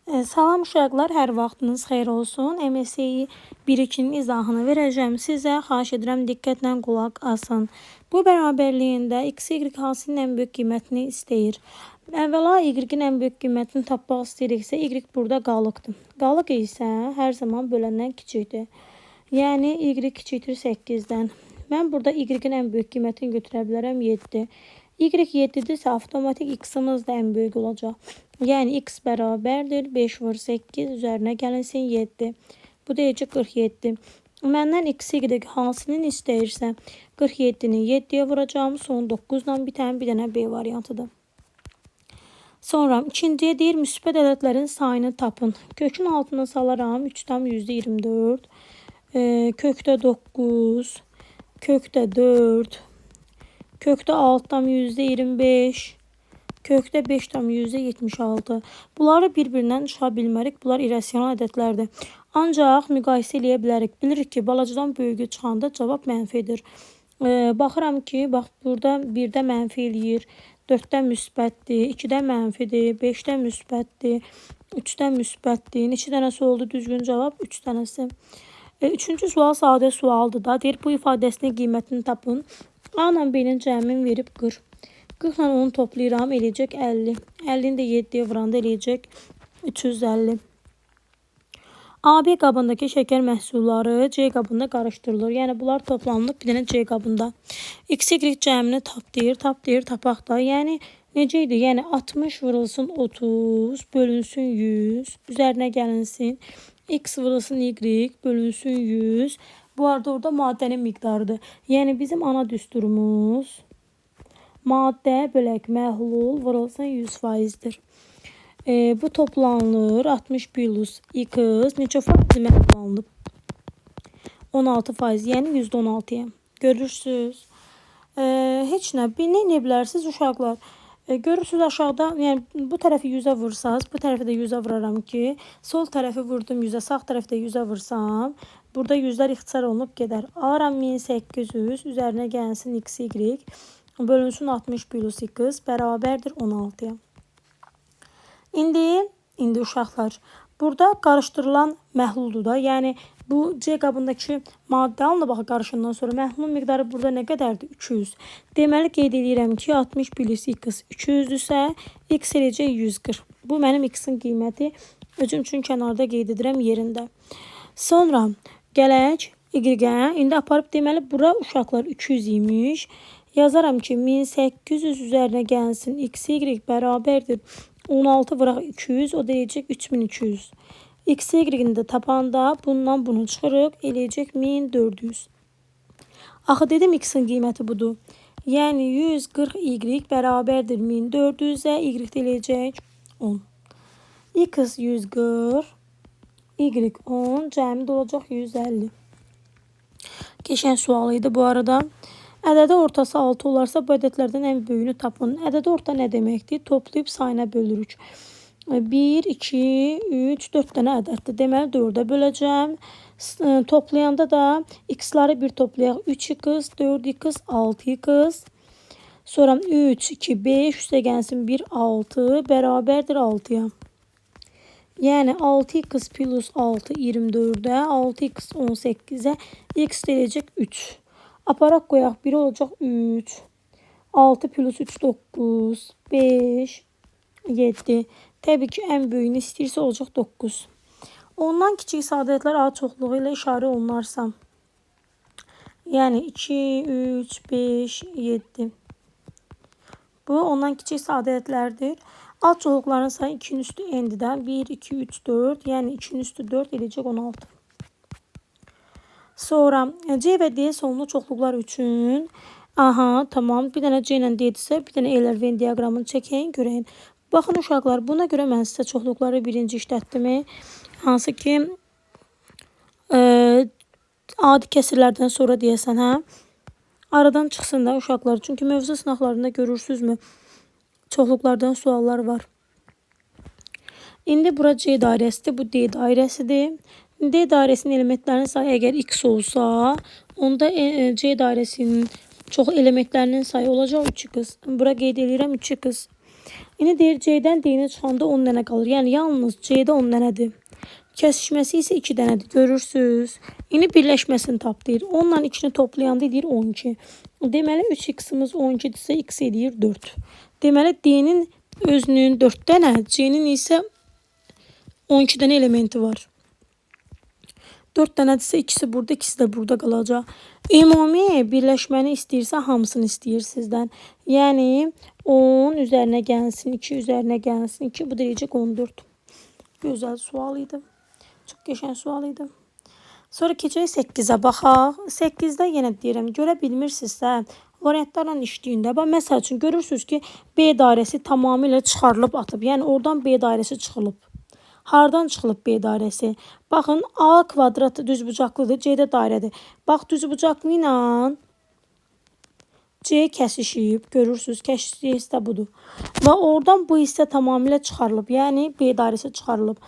Salam uşaqlar, hər vaxtınız xeyir olsun. MSI 1-2-nin izahını verəcəm sizə. Xahiş edirəm diqqətlə qulaq asın. Bu bərabərliyində x, y hansının ən böyük qiymətini istəyir? Əvvəla y-in ən böyük qiymətini tapmaq istəyiriksə, y burada qalıqdır. Qalıq isə hər zaman böləndən kiçikdir. Yəni y kiçikdir 8-dən. Mən burada y-in ən böyük qiymətini götürə bilərəm 7. Y 7-dirsə, avtomatik x-imiz də ən böyük olacaq. Yəni x bərabərdir 5 vur 8 üzərinə gəlinsin 7. Bu deyəcək 47. Məndən x, y hansının istəyirsə 47-ni 7-yə vuracağım. Son 9-la bitən bir dənə B variantıdır. Sonra ikinciyə deyir müsbət ədədlərin sayını tapın. Kökün altına salaram 3,24. Kökdə 9. Kökdə 4. Kökdə 6,25. Kökdə 5,76. Bunları bir-birindən çıxa bilmərik. Bunlar irrasional ədədlərdir. Ancaq müqayisə eləyə bilərik. Bilirik ki, balacadan böyüyü çıxanda cavab mənfidir. Baxıram ki, bax burada 1-də mənfi eləyir. 4-də müsbətdir. 2-də mənfidir. 5-də müsbətdir. 3-də müsbətdir. Neçə dənəsi oldu düzgün cavab? 3 dənəsi. Üçüncü sual sadə sualdır da. Deyir, bu ifadəsinin qiymətini tapın. A ilə B-nin cəmin verib 40. 40 ilə onu toplayıram, eləyəcək 50. 50-ni də 7-yə vuranda eləyəcək 350. AB qabındakı şəkər məhsulları C qabında qarışdırılır. Yəni, bunlar toplanılıb bir dənə C qabında. X, Y cəmini tapaq da. Yəni, necə idi? Yəni, 60 vurulsun 30, bölünsün 100, üzərinə gəlinsin. X vurulsun Y, bölünsün 100. Bu arada orada maddənin miqdarıdır. Yəni, bizim ana düsturumuz maddə bölək məhlul vurulsun 100%'dir. Bu toplanılır 60 plus x neçə faiz məhlul 16%, yəni %16'ya. Görürsünüz. Heç nə. Nə edə bilərsiniz uşaqlar? Görürsünüz aşağıda, yəni bu tərəfi 100'ə vursaz, bu tərəfi də 100'ə vuraram ki, sol tərəfi vurdum 100'ə, sağ tərəfi də 100'ə vursam, burada 100'lər ixtisar olunub gedər. Aram 1800, üzərinə gəlsin x, y, bölünsün 60 plus x bərabərdir 16'ya. İndi uşaqlar, burada qarışdırılan məhluldur da. Yəni, bu C qabındakı maddə alınıb bax qarışımdan sonra məhlulun miqdarı burada nə qədərdir? 200. Deməli, qeyd edirəm ki, 60 plus x 200-dürsə, x eləcək 140. Bu, mənim x-in qiyməti. Özüm üçün kənarda qeyd edirəm yerində. Sonra, gələk y-ə. İndi aparıb deməli, bura uşaqlar 200 imiş. Yazaram ki, 1800 üzərinə gəlsin x, y bərabərdir 16 vuraq 200, o deyəcək 3200. X, y-ni də tapanda bundan bunu çıxırıq, eləyəcək 1400. Axı dedim x-in qiyməti budur. Yəni 140 y bərabərdir 1400-ə, y də eləyəcək 10. X 140, y 10, cəmi də olacaq 150. Keçən sual idi bu arada. Ədədə ortası 6 olarsa, bu ədədlərdən ən böyüyünü tapın. Ədədə orta nə deməkdir? Toplayıb sayına bölürük. 1, 2, 3, 4 dənə ədəddir. Deməli, 4-ə böləcəm. Toplayanda da x-ları bir toplayaq. 3x, 4x, 6x. Sonra 3, 2, 5, üstə gəlsin 1, 6, bərabərdir 6-ya. Yəni, 6x plus 6, 24-ə, 6x 18-ə, x deyəcək 3. Aparaq qoyaq, 1 olacaq 3, 6 plus 3, 9, 5, 7. Təbii ki, ən böyüyünü istəyirsə olacaq 9. Ondan kiçik sadədlər A çoxluğu ilə işarə olunarsa, yəni 2, 3, 5, 7. Bu, ondan kiçik sadədlərdir. A çoxluqların sayı 2'nin üstü n-dən 1, 2, 3, 4, yəni 2'nin üstü 4 eləyəcək 16. Sonra C və D sonlu çoxluqlar üçün, tamam, bir dənə C ilə D-dirsə, bir dənə L Venn diaqramını çəkəyin, görəyin. Baxın uşaqlar, buna görə mən sizə çoxluqları birinci işlətdimi, hansı ki, adi kəsirlərdən sonra deyəsən, aradan çıxsın da uşaqlar. Çünki mövzu sınaqlarında görürsünüzmü, çoxluqlardan suallar var. İndi bura C dairəsidir, bu D dairəsidir. D dairəsinin elementlərinin sayı əgər x olsa, onda C dairəsinin çox elementlərinin sayı olacaq 3x. Bura qeyd edirəm 3x. İndi deyir C-dən D-ni çıxanda 10 dənə qalır. Yəni yalnız C-də 10 dənədir. Kəsişməsi isə 2 dənədir. Görürsüz? İndi birləşməsini tap deyir. 10 ilə 2-ni toplayanda deyir 12. Deməli 3x-imiz 12-dirsə x edir 4. Deməli D-nin özünün 4 dənə, C-nin isə 12 dənə elementi var. 4 dənədirsə ikisi burada, ikisi də burada qalacaq. Ümumi birləşməni istəyirsə hamısını istəyir sizdən. Yəni 10 üzərinə gəlsin, 2 üzərinə gəlsin, 2 bu deyəcək 14. Gözəl sual idi. Çox qəşəng sual idi. Sonra keçək 8-ə baxaq. 8-də yenə deyirəm, görə bilmirsinizsə variantlarla işləyində. Məsəl üçün görürsünüz ki, B dairəsi tamamilə çıxarılıb atıb. Yəni oradan B dairəsi çıxılıb. Hardan çıxılıb B dairəsi? Baxın, A kvadratı düzbucaqlıdır, C də dairədir. Bax, düzbucaqlı ilə C kəsişib, görürsünüz, kəsişdiyi hissə budur. Və oradan bu hissə tamamilə çıxarılıb, yəni B dairəsi çıxarılıb.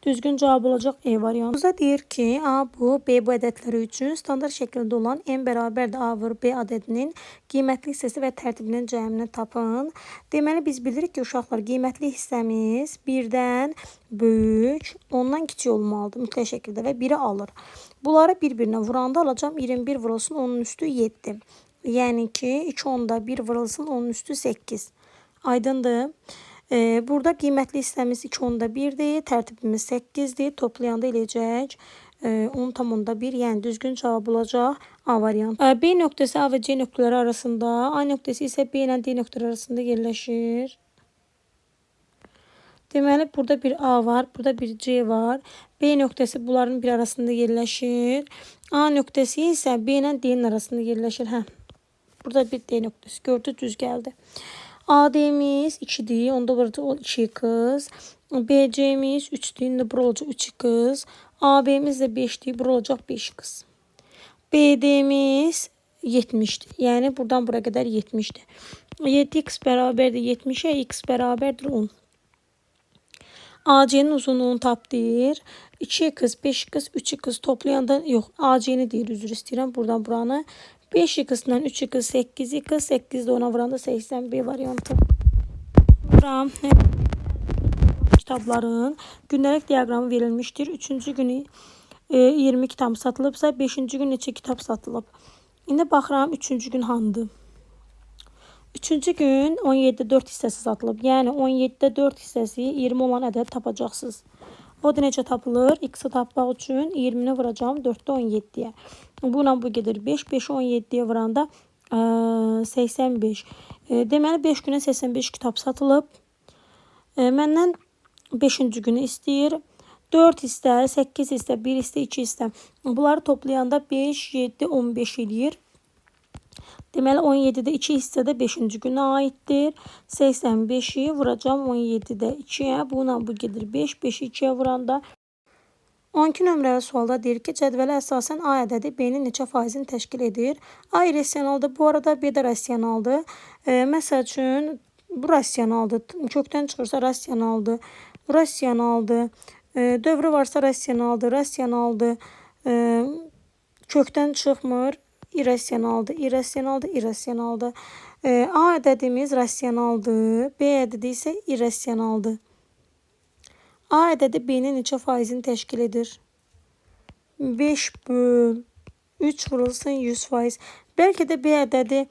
Düzgün cavab olacaq E variantı. Burada deyir ki, A bu, B bu ədədləri üçün standart şəkildə olan M bərabərdir A vur B ədədinin qiymətli hissəsi və tərtibinin cəmini tapın. Deməli, biz bilirik ki, uşaqlar, qiymətli hissəmiz 1-dən böyük, ondan kiçik olmalıdır mütləq şəkildə və 1-i alır. Bunları bir-birinə vuranda alacağım 21 vurulsun, onun üstü 7. Yəni ki, 2 onda 1 vurulsun, onun üstü 8. Aydındır. Burada qiymətli hissəmiz 2 onda 1-dir, tərtibimiz 8-dir. Toplayanda eləyəcək 10,1, yəni düzgün cavab olacaq A variantı. B nöqtəsi A və C nöqtələri arasında, A nöqtəsi isə B ilə D nöqtələri arasında yerləşir. Deməli, burada bir A var, burada bir C var. B nöqtəsi bunların bir arasında yerləşir. A nöqtəsi isə B ilə D-nin arasında yerləşir. Burada bir D nöqtəsi. Gördü, düz gəldi. AD'miz 2'dir. Onda burada 2x. BC'miz 3'dir. İndi bura olacaq 3x. AB'miz də 5'dir. Bura olacaq 5x. BD'miz 70'dir. Yəni buradan buraya qədər 70'dir. 7x bərabərdir 70'ə. X bərabərdir 10. AC'nin uzunluğunu tap deyir. 2x, 5x, 3x toplayanda yox. AC'ni deyir. Üzr istəyirəm. Buradan buranı. 5x ilə 3x, 8x, 8 də ona vuranda 81 variantı. Sonra kitabların gündəlik diaqramı verilmişdir. 3-cü günü 20 kitab satılıbsa, 5-ci gün neçə kitab satılıb? İndi baxıram 3-cü gün handır? 3-cü gün 17'də 4 hissəsi satılıb. Yəni 17'də 4 hissəsi 20 olan ədəd tapacaqsınız. O da necə tapılır? X-i tapmaq üçün 20'ni vuracağım 4'də 17'yə. Buna bu gedir 5. 5'i 17'yə vuranda 85. Deməli 5 günə 85 kitab satılıb. Məndən 5-ci günü istəyir. 4 hissə, 8 hissə, 1 hissə, 2 hissə. Bunları toplayanda 5, 7, 15 edir. Deməli 17'də 2 hissə də 5-ci günə aiddir. 85'i vuracağım 17'də 2'yə. Buna bu gedir 5. 5'i 2'yə vuranda 12 nömrəli sualda deyir ki, cədvələ əsasən A ədədi B-nin neçə faizini təşkil edir? A irrasionaldır. Bu arada B də rasionaldır. Məsəl üçün bu rasionaldır. Kökdən çıxırsa rasionaldır. Rasionaldır. Dövrü varsa rasionaldır. Rasionaldır. Kökdən çıxmır. İrrasionaldır. İrrasionaldır. İrrasionaldır. A ədədimiz rasionaldır. B ədədi isə irrasionaldır. A ədədi B-nin neçə faizini təşkil edir? 5 böl 3 vurulsun 100%. Bəlkə də B ədədi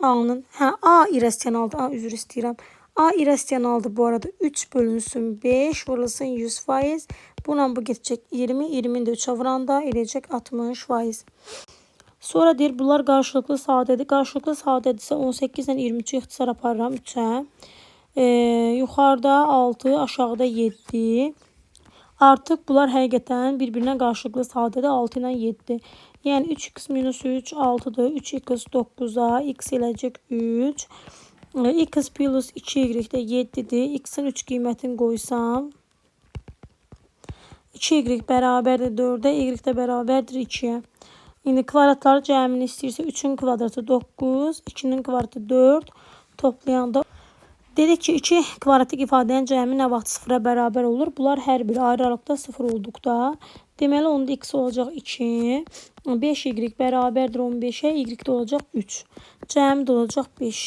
A-nın, A irrasionaldır. A üzr istəyirəm. A irrasionaldır bu arada. 3 bölünsün 5 vurulsun 100%. Buna bu getəcək 20. 20'ni də 3'ə vuranda eləyəcək 60%. Sonra deyir bunlar qarşılıqlı sadədir. Qarşılıqlı sadədirsə 18 ilə 23'ü ixtisar aparıram 3'ə. Yuxarıda 6, aşağıda 7. Artıq bunlar həqiqətən bir-birinə qarşılıqlı sadədir. 6 ilə 7. Yəni 3x minus 3 6'dır. 3x 9'a x eləcək 3. X plus 2y də 7'dir. X'in 3 qiymətini qoysam 2y bərabərdir 4'ə. Y də bərabərdir 2'yə. İndi kvadratları cəmini istəyirsə 3'ün kvadratı 9, 2'nin kvadratı 4. Toplayanda dedik ki 2 kvadratik ifadənin cəmi nə vaxt 0'a bərabər olur? Bunlar hər biri ayrı aralıqda 0 olduqda. Deməli onda x olacaq 2. 5y bərabərdir 15'ə. Y də olacaq 3. Cəmi də olacaq 5.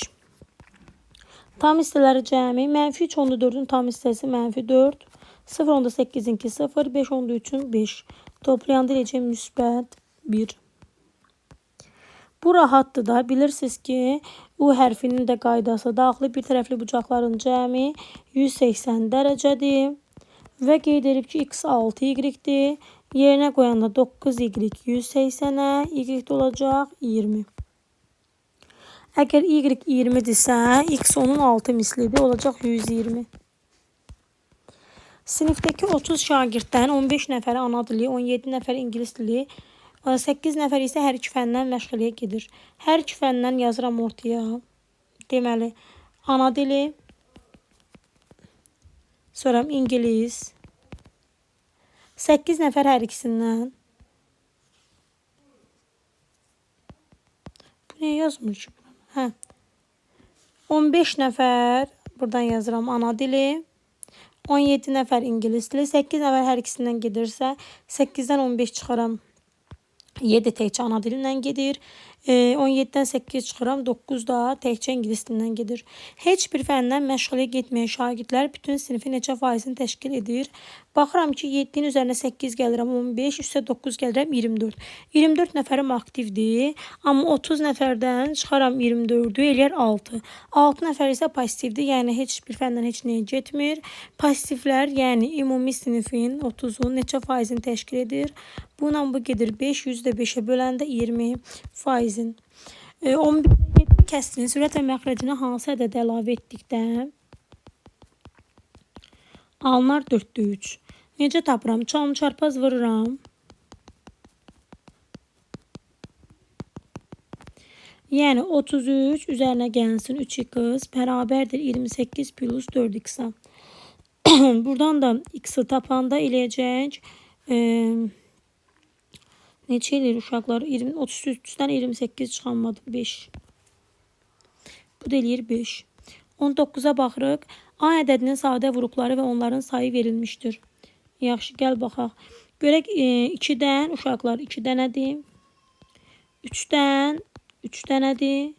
Tam hissələri cəmi -3/4-ün tam hissəsi -4, 0/8-inki 0, 5/3-ün 5. Toplayanda eləcək müsbət 1. Bu rahatdır da. Bilirsiniz ki, U hərfinin də qaydası daxili bir tərəfli bucaqların cəmi 180 dərəcədir. Və qeyd edib ki, x 6y-dir. Yerinə qoyanda 9y 180-ə, y də olacaq 20. Əgər y 20-dirsə, x onun 6 mislidir, olacaq 120. Sinifdəki 30 şagirddən 15 nəfəri ana dili, 17 nəfəri ingilis dili, 8 nəfər isə hər iki fəndən məşğələyə gedir. Hər iki fəndən yazıram ortaya. Deməli, ana dili, sonra ingilis, 8 nəfər hər ikisindən. Bu nə yazmır ki? 15 nəfər, buradan yazıram ana dili, 17 nəfər ingilis dili, 8 nəfər hər ikisindən gedirsə, 8-dən 15 çıxaram, 7 təkcə ana dilindən gedir. 17-dən 8 çıxıram, 9 da təkcə ingilis dilindən gedir. Heç bir fəndən məşğələyə getməyən şagirdlər bütün sinifin neçə faizini təşkil edir? Baxıram ki, 7-nin üzərinə 8 gəlirəm, 15, üstə 9 gəlirəm, 24. 24 nəfərim aktivdir, amma 30 nəfərdən çıxaram 24-ü, eləyər 6. 6 nəfər isə passivdir, yəni heç bir fəndən heç nəyə getmir. Passivlər, yəni ümumi sinifin 30-un neçə faizini təşkil edir? Bununla bu gedir 5, 100-də 5-ə böləndə 20 faizin. 11-də 7 kəsrin sürət və məxrəcinə hansı ədədə əlavə etdikdə alınar 4-də 3. Necə tapıram? Çalım çarpaz vururam. Yəni 33 üzərinə gəlsin 3x bərabərdir 28 plus 4x. Buradan da x-i tapanda eləyəcək neçə eləyir uşaqlar? 33-dən 28 çıxanmadı 5. Bu da eləyir 5. 19-a baxırıq. A ədədinin sadə vuruqları və onların sayı verilmişdir. Yaxşı, gəl baxaq. Görək 2-dən uşaqlar 2 dənədir. 3-dən 3 dənədir.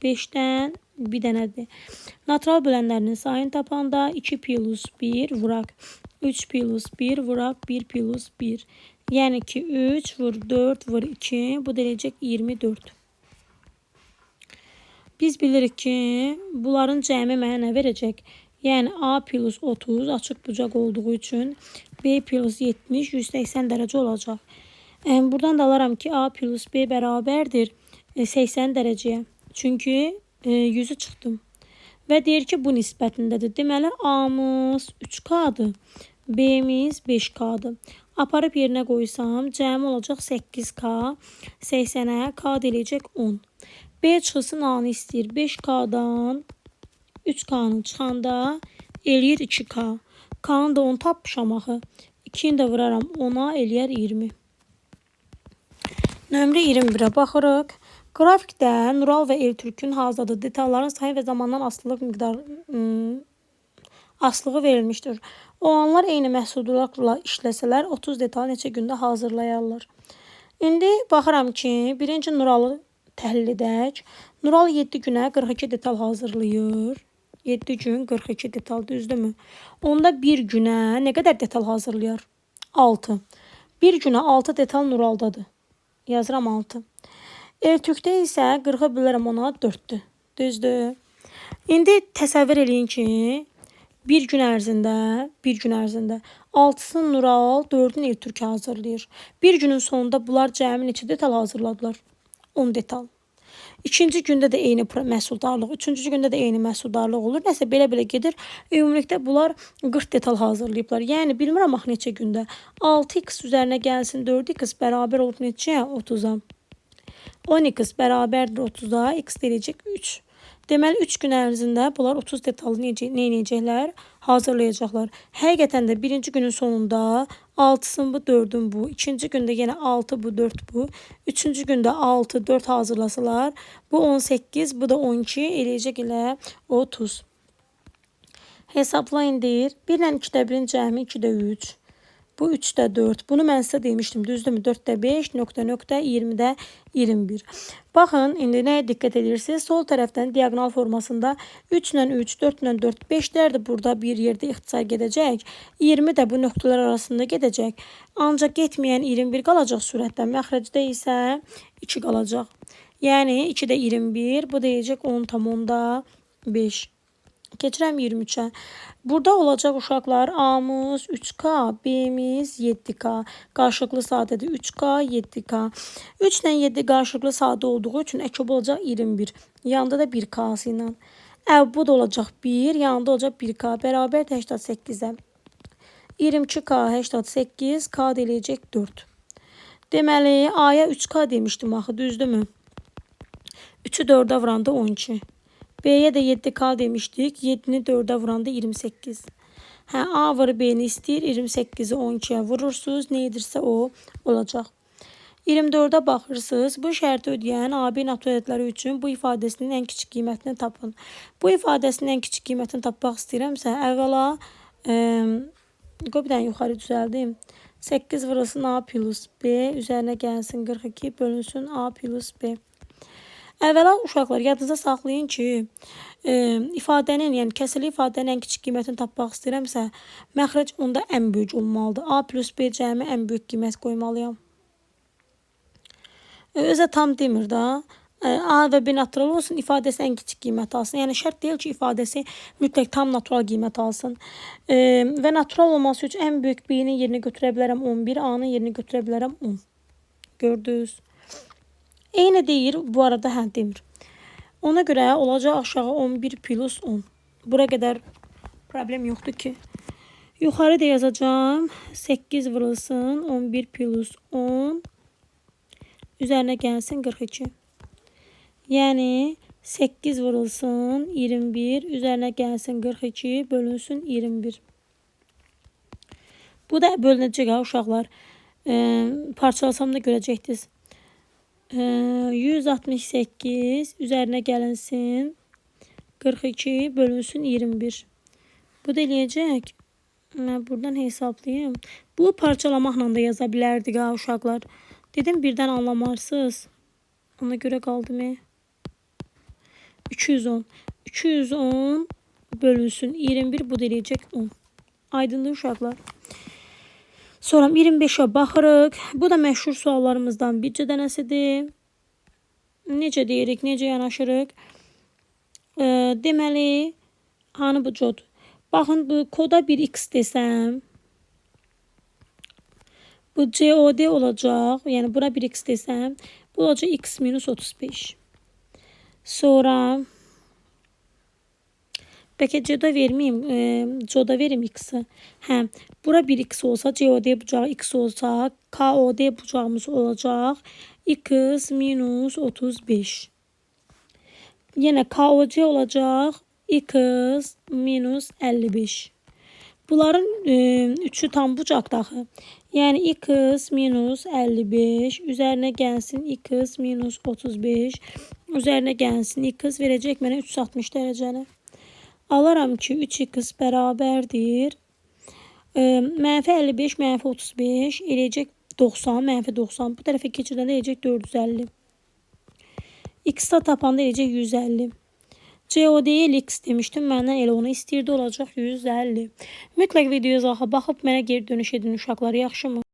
5-dən 1 dənədir. Natural bölənlərinin sayını tapanda 2 plus 1 vuraq. 3 plus 1 vuraq. 1 plus 1. Yəni ki, 3 vur 4 vur 2. Bu da eləyəcək 24. Biz bilirik ki, bunların cəmi mənə nə verəcək? Yəni A plus 30 açıq bucaq olduğu üçün B plus 70 180 dərəcə olacaq. Buradan da alaram ki, A plus B bərabərdir 80 dərəcəyə. Çünki 100'ü çıxdım. Və deyir ki, bu nisbətindədir. Deməli, A'mız 3K'dır. B'miz 5K'dır. Aparıb yerinə qoysam, cəmi olacaq 8K. 80'ə K deyiləcək 10. B çıxısın A'nı istəyir. 5K'dan 3K'nın çıxanda eləyir 2K. K'nı da 10 tapmışam axı. 2'ni də vuraram 10'a eləyər 20. Nömrə 21'ə baxırıq. Qrafikdə Nural və Eltürkün hazırladığı detalların sayı və zamandan asılığı verilmişdir. O anlar eyni məhsuldurlarla işləsələr 30 detal neçə gündə hazırlayarlar. İndi baxıram ki, birinci Nuralı təhlil edək. Nural 7 günə 42 detal hazırlayır. 7 gün 42 detal, düzdürmü? Onda bir günə nə qədər detal hazırlayar? 6. Bir günə 6 detal Nuraldadır. Yazıram 6. Eltürkdə isə 40'a bölərəm ona 4'dür. Düzdür. İndi təsəvvür eləyin ki, bir gün ərzində 6'sını Nural, 4'ünü Eltürk hazırlayır. Bir günün sonunda bunlar cəmi neçə detal hazırladılar? 10 detal. İkinci gündə də eyni məhsuldarlıq, üçüncü gündə də eyni məhsuldarlıq olur. Nəsə belə gedir. Ümumilikdə bunlar 40 detal hazırlayıblar. Yəni bilmirəm axı neçə gündə. 6x üzərinə gəlsin 4x bərabər olub neçəyə? 30'a. 10x bərabərdir 30'a, x deyiləcək 3. Deməli 3 gün ərzində bunlar 30 detalı nə edəcəklər? Hazırlayacaqlar. Həqiqətən də birinci günün sonunda 6'sın bu, 4'ün bu. İkinci gündə yenə 6 bu, 4 bu. Üçüncü gündə 6, 4 hazırlasalar, bu 18, bu da 12 eləyəcək elə 30. Hesablayın deyir. 1 ilə 2'də 1'in cəmi 2'də 3. Bu 3'də 4. Bunu mən sizə demişdim, düzdürmü? 4'də 5, nöqtə, 20'də 21. Baxın, indi nəyə diqqət edirsiniz? Sol tərəfdən diagonal formasında 3 ilə 3, 4 ilə 4, 5'lər də burada bir yerdə ixtisar gedəcək. 20 də bu nöqtələr arasında gedəcək. Ancaq getməyən 21 qalacaq sürətdə. Məxrəcdə isə 2 qalacaq. Yəni 2'də 21, bu deyəcək 10,5. Keçirəm 23'ə. Burada olacaq uşaqlar A'mız 3K, B'miz 7K. Qarşılıqlı sadədir 3K, 7K. 3 ilə 7 qarşılıqlı sadə olduğu üçün əkəb olacaq 21. Yanında da 1K'sı ilə. Bu da olacaq 1, yanında olacaq 1K. Bərabər 88'ə. 22K, 88, K deyiləcək 4. Deməli, A'ya 3K demişdim axı, düzdürmü? 3'ü 4'ə vuranda 12. B'ye de 7K demiştik. 7'ni 4'e vuranda 28. A var B'ni istəyir. 28'i 12'ye vurursunuz. Neydirsə o olacaq. 24'e baxırsınız. Bu şərti ödəyən AB natural ədədləri üçün bu ifadəsinin ən kiçik qiymətini tapın. Bu ifadəsinin ən kiçik qiymətini tapmaq istəyirəmsə, əvvəla bir dənə yuxarı düzəldim. 8 vurulsun A plus B üzərinə gəlsin 42 bölünsün A plus B. Əvvəla uşaqlar yadınıza saxlayın ki, ifadənin, yəni kəsrli ifadənin ən kiçik qiymətini tapmaq istəyirəmsə, məxrəc onda ən böyük olmalıdır. A plus B cəmi ən böyük qiymət qoymalıyam. Özə tam demir da. A və B natural olsun, ifadəsi ən kiçik qiymət alsın. Yəni şərt deyil ki, ifadəsi mütləq tam natural qiymət alsın. Və natural olması üçün ən böyük B-nin yerini götürə bilərəm 11, A-nın yerini götürə bilərəm 10. Gördünüz? Eyni deyir, bu arada demir. Ona görə olacaq aşağı 11 plus 10. Bura qədər problem yoxdur ki. Yuxarı da yazacağım. 8 vurulsun 11 plus 10. Üzərinə gəlsin 42. Yəni 8 vurulsun 21. Üzərinə gəlsin 42 bölünsün 21. Bu da bölünəcək uşaqlar. Parçalasam da görəcəksiniz. 168 üzerine gəlinsin 42 bölünsün 21. Bu da eləyəcək. Mən buradan hesablayayım. Bu parçalamaqla da yaza bilərdik uşaqlar. Dedim birdən anlamarsınız. Ona görə qaldım. 210. 210 bölünsün 21 bu da eləyəcək 10. Aydındır uşaqlar. Sonra 25'e baxırıq. Bu da məşhur suallarımızdan bircə dənəsidir. Necə deyirik, necə yanaşırıq? Deməli, hanı bu cod? Baxın, bu koda bir x desəm, bu COD olacaq. Yəni, buna bir x desəm, bu olacaq x minus 35. Sonra, bəlkə COD verməyim, COD verim x-i. Bura bir x olsa, COD bucağı x olsa, KOD bucağımız olacaq x minus 35. Yenə KOC olacaq x minus 55. Bunların üçü tam bucaqda axı. Yəni x minus 55 üzərinə gəlsin x minus 35 üzərinə gəlsin x verəcək mənə 360 dərəcəni. Alaram ki 3x bərabərdir. Mənfi 55, mənfi 35 eləyəcək 90, mənfi 90. Bu tərəfə keçirəndə eləyəcək 450. X-da tapanda eləyəcək 150. COD-yə x demişdim. Məndən elə onu istəyirdi olacaq 150. Mütləq videoya baxıb mənə geri dönüş edin uşaqlar. Yaxşımı?